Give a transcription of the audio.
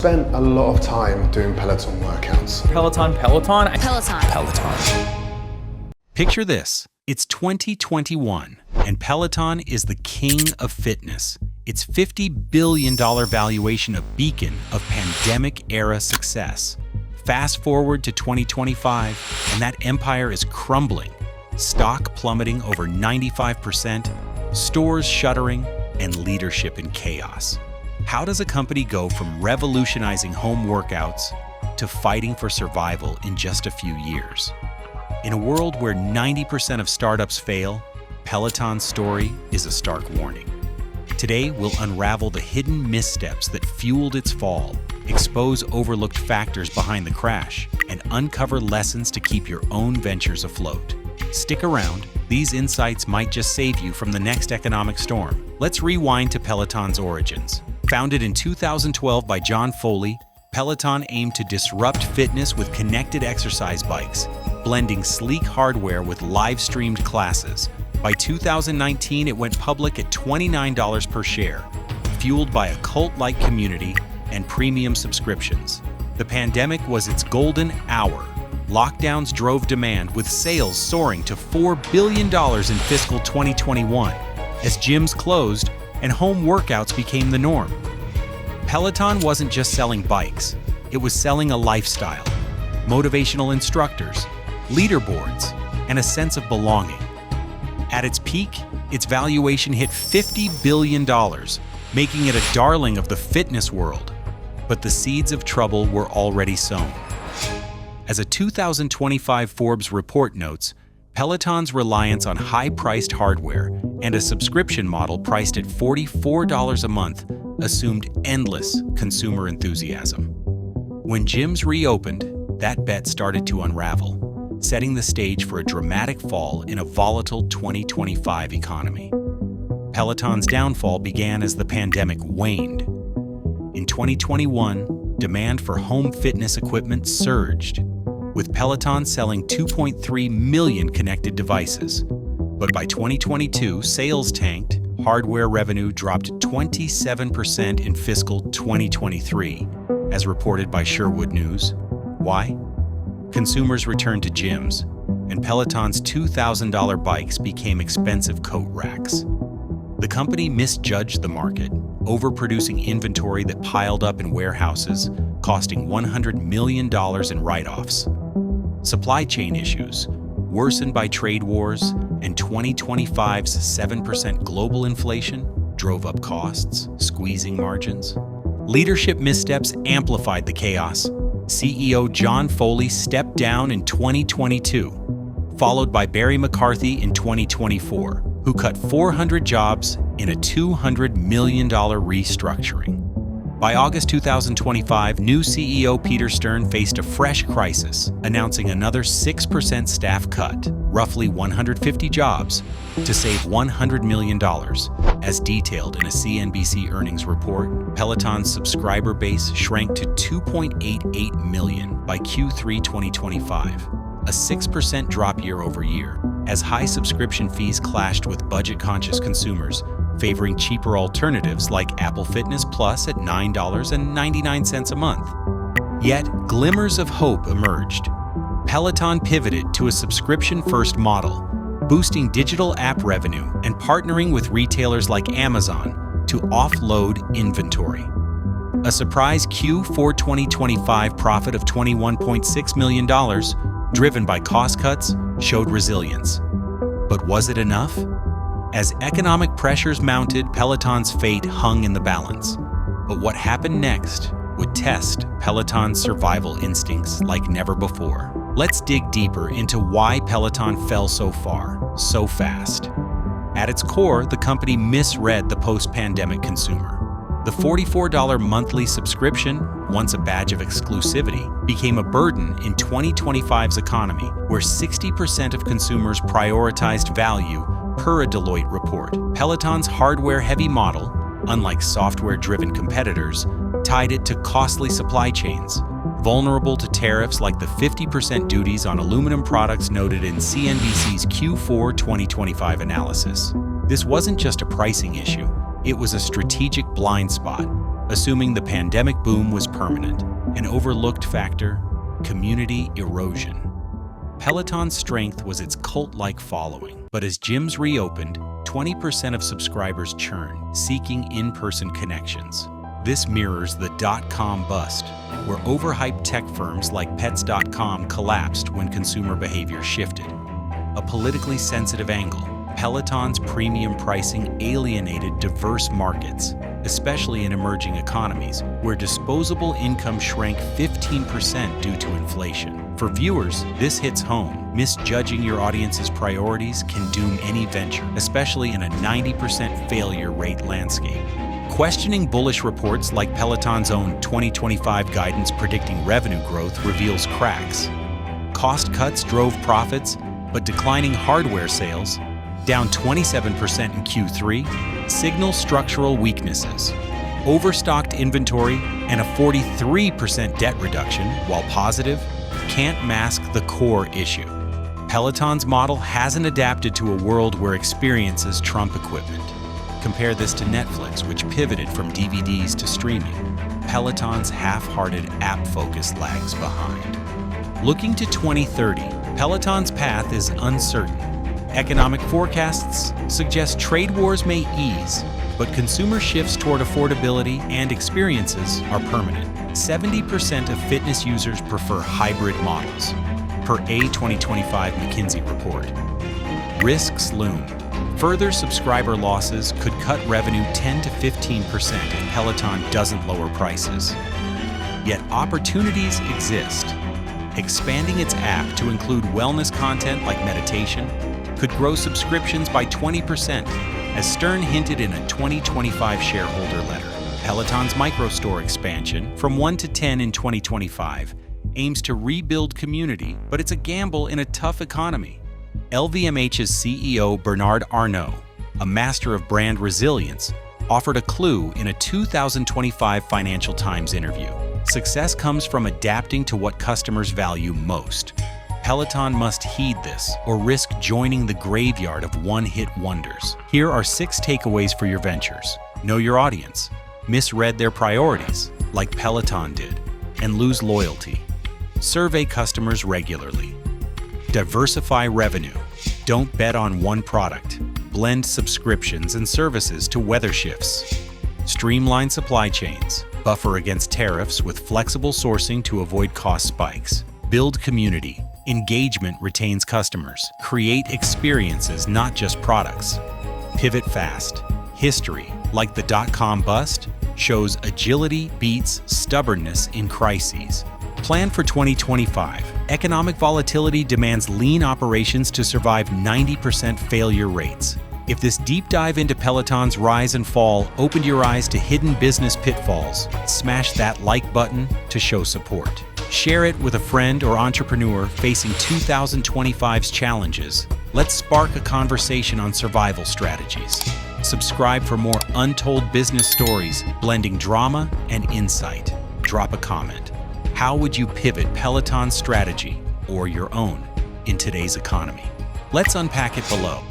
Spent a lot of time doing Peloton workouts. Peloton. Picture this. It's 2021, and Peloton is the king of fitness. Its $50 billion valuation a beacon of pandemic-era success. Fast forward to 2025, and that empire is crumbling. Stock plummeting over 95%, stores shuttering, and leadership in chaos. How does a company go from revolutionizing home workouts to fighting for survival in just a few years? In a world where 90% of startups fail, Peloton's story is a stark warning. Today, we'll unravel the hidden missteps that fueled its fall, expose overlooked factors behind the crash, and uncover lessons to keep your own ventures afloat. Stick around. These insights might just save you from the next economic storm. Let's rewind to Peloton's origins. Founded in 2012 by John Foley, Peloton aimed to disrupt fitness with connected exercise bikes, blending sleek hardware with live-streamed classes. By 2019, it went public at $29 per share, fueled by a cult-like community and premium subscriptions. The pandemic was its golden hour. Lockdowns drove demand, with sales soaring to $4 billion in fiscal 2021, as gyms closed and home workouts became the norm. Peloton wasn't just selling bikes, it was selling a lifestyle, motivational instructors, leaderboards, and a sense of belonging. At its peak, its valuation hit $50 billion, making it a darling of the fitness world. But the seeds of trouble were already sown. As a 2025 Forbes report notes, Peloton's reliance on high-priced hardware and a subscription model priced at $44 a month assumed endless consumer enthusiasm. When gyms reopened, that bet started to unravel, setting the stage for a dramatic fall in a volatile 2025 economy. Peloton's downfall began as the pandemic waned. In 2021, demand for home fitness equipment surged, with Peloton selling 2.3 million connected devices. But by 2022, sales tanked, hardware revenue dropped 27% in fiscal 2023, as reported by Sherwood News. Why? Consumers returned to gyms, and Peloton's $2,000 bikes became expensive coat racks. The company misjudged the market, overproducing inventory that piled up in warehouses, costing $100 million in write-offs. Supply chain issues, worsened by trade wars, and 2025's 7% global inflation drove up costs, squeezing margins. Leadership missteps amplified the chaos. CEO John Foley stepped down in 2022, followed by Barry McCarthy in 2024, who cut 400 jobs in a $200 million restructuring. By August 2025, new CEO Peter Stern faced a fresh crisis, announcing another 6% staff cut, roughly 150 jobs, to save $100 million. As detailed in a CNBC earnings report, Peloton's subscriber base shrank to 2.88 million by Q3 2025, a 6% drop year over year, as high subscription fees clashed with budget-conscious consumers, favoring cheaper alternatives like Apple Fitness Plus at $9.99 a month. Yet, glimmers of hope emerged. Peloton pivoted to a subscription-first model, boosting digital app revenue and partnering with retailers like Amazon to offload inventory. A surprise Q4 2025 profit of $21.6 million, driven by cost cuts, showed resilience. But was it enough? As economic pressures mounted, Peloton's fate hung in the balance. But what happened next would test Peloton's survival instincts like never before. Let's dig deeper into why Peloton fell so far, so fast. At its core, the company misread the post-pandemic consumer. The $44 monthly subscription, once a badge of exclusivity, became a burden in 2025's economy, where 60% of consumers prioritized value per a Deloitte report. Peloton's hardware-heavy model, unlike software-driven competitors, tied it to costly supply chains, vulnerable to tariffs like the 50% duties on aluminum products noted in CNBC's Q4 2025 analysis. This wasn't just a pricing issue, it was a strategic blind spot. assuming the pandemic boom was permanent. An overlooked factor: community erosion. Peloton's strength was its cult-like following, but as gyms reopened, 20% of subscribers churned, seeking in-person connections. This mirrors the dot-com bust, where overhyped tech firms like Pets.com collapsed when consumer behavior shifted. A politically sensitive angle: Peloton's premium pricing alienated diverse markets, especially in emerging economies, where disposable income shrank 15% due to inflation. For viewers, this hits home. Misjudging your audience's priorities can doom any venture, especially in a 90% failure rate landscape. Questioning bullish reports like Peloton's own 2025 guidance predicting revenue growth reveals cracks. Cost cuts drove profits, but declining hardware sales, down 27% in Q3, signal structural weaknesses. Overstocked inventory and a 43% debt reduction, while positive, can't mask the core issue. Peloton's model hasn't adapted to a world where experiences trump equipment. Compare this to Netflix, which pivoted from DVDs to streaming. Peloton's half-hearted app focus lags behind. Looking to 2030, Peloton's path is uncertain. Economic forecasts suggest trade wars may ease, but consumer shifts toward affordability and experiences are permanent. 70% of fitness users prefer hybrid models, per a 2025 McKinsey report. Risks loom. Further subscriber losses could cut revenue 10 to 15% if Peloton doesn't lower prices. Yet opportunities exist. Expanding its app to include wellness content like meditation could grow subscriptions by 20%, as Stern hinted in a 2025 shareholder letter. Peloton's microstore expansion, from 1 to 10 in 2025, aims to rebuild community, but it's a gamble in a tough economy. LVMH's CEO Bernard Arnault, a master of brand resilience, offered a clue in a 2025 Financial Times interview. Success comes from adapting to what customers value most. Peloton must heed this, or risk joining the graveyard of one-hit wonders. Here are 6 takeaways for your ventures. Know your audience. Misread their priorities, like Peloton did, and lose loyalty. Survey customers regularly. Diversify revenue. Don't bet on one product. Blend subscriptions and services to weather shifts. Streamline supply chains. Buffer against tariffs with flexible sourcing to avoid cost spikes. Build community. Engagement retains customers. Create experiences, not just products. Pivot fast. History, like the dot-com bust, shows agility beats stubbornness in crises. Plan for 2025. Economic volatility demands lean operations to survive 90% failure rates. If this deep dive into Peloton's rise and fall opened your eyes to hidden business pitfalls, smash that like button to show support. Share it with a friend or entrepreneur facing 2025's challenges. Let's spark a conversation on survival strategies. Subscribe for more untold business stories blending drama and insight. Drop a comment. How would you pivot Peloton's strategy or your own in today's economy? Let's unpack it below.